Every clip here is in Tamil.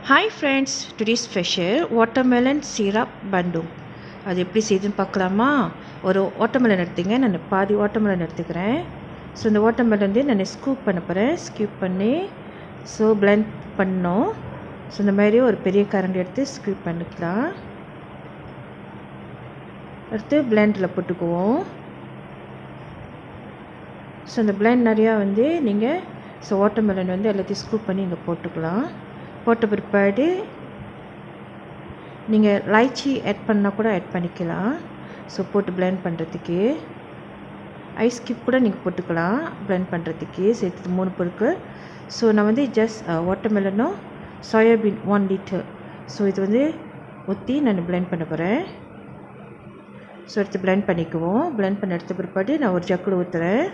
Hi friends, today's special watermelon syrup bandung. அது எப்படி செய்யுதுன்னு பார்க்கலாமா? ஒரு வாட்டர்மெலன் எடுத்துங்க. நான் பாதி வாட்டர்மெலன் எடுத்துக்கிறேன். ஸோ இந்த வாட்டர்மெலன் வந்து நான் ஸ்கூப் பண்ண போகிறேன். ஸ்கூப் பண்ணி ஸோ பிளெண்ட் பண்ணோம். ஸோ இந்த மாதிரி ஒரு பெரிய கரண்டி எடுத்து ஸ்கூப் பண்ணிக்கலாம். அடுத்து பிளெண்டில் போட்டுக்குவோம். ஸோ இந்த பிளெண்ட் நிறையா வந்து நீங்கள் ஸோ வாட்டர்மெலன் வந்து எல்லாத்தையும் ஸ்கூப் பண்ணி இங்கே போட்டுக்கலாம். போட்ட பிற்பாடு நீங்கள் லைச்சி ஆட் பண்ணால் கூட ஆட் பண்ணிக்கலாம். ஸோ போட்டு பிளெண்ட் பண்ணுறதுக்கு ஐஸ் கியூப் கூட நீங்கள் போட்டுக்கலாம் பிளெண்ட் பண்ணுறதுக்கு சேர்த்து 3 பொருட்கள். ஸோ நான் வந்து ஜஸ்ட் வாட்டர்மெலனும் சோயாபீன் 1 லிட்டர் ஸோ இது வந்து ஊற்றி நான் பிளெண்ட் பண்ண போகிறேன். ஸோ எடுத்து பிளெண்ட் பண்ணிக்குவோம். பிளெண்ட் பண்ண எடுத்த பிற்பாடு நான் ஒரு ஜக்கில் ஊற்றுறேன்.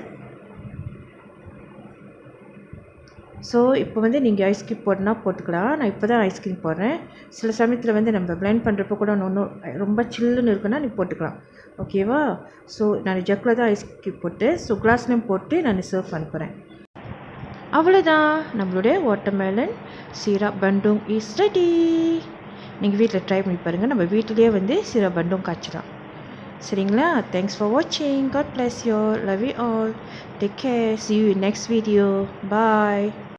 ஸோ இப்போ வந்து நீங்கள் ஐஸ்கிரீம் போடனா போட்டுக்கலாம். நான் இப்போ தான் ஐஸ்கிரீம் போடுறேன். சில சமயத்தில் வந்து நம்ம பிளெண்ட் பண்ணுறப்போ கூட ஒன்றும் ரொம்ப சில்லுன்னு இருக்குன்னா நீ போட்டுக்கலாம். ஓகேவா? ஸோ நான் ஜக்கில் தான் ஐஸ்கிரீம் போட்டு ஸோ கிளாஸ்லேயும் போட்டு நான் சர்வ் பண்ண போகிறேன். அவ்வளோதான், நம்மளுடைய வாட்டர்மெலன் சிரப் பண்டூங் இஸ் ரெடி. நீங்கள் வீட்டில் ட்ரை பண்ணி பாருங்கள். நம்ம வீட்டிலேயே வந்து சிரப் பண்டூங் காய்ச்சலாம். சரிங்களா? தேங்க்ஸ் ஃபார் வாட்சிங். God bless you. Love you all. Take care. See you in next video. Bye.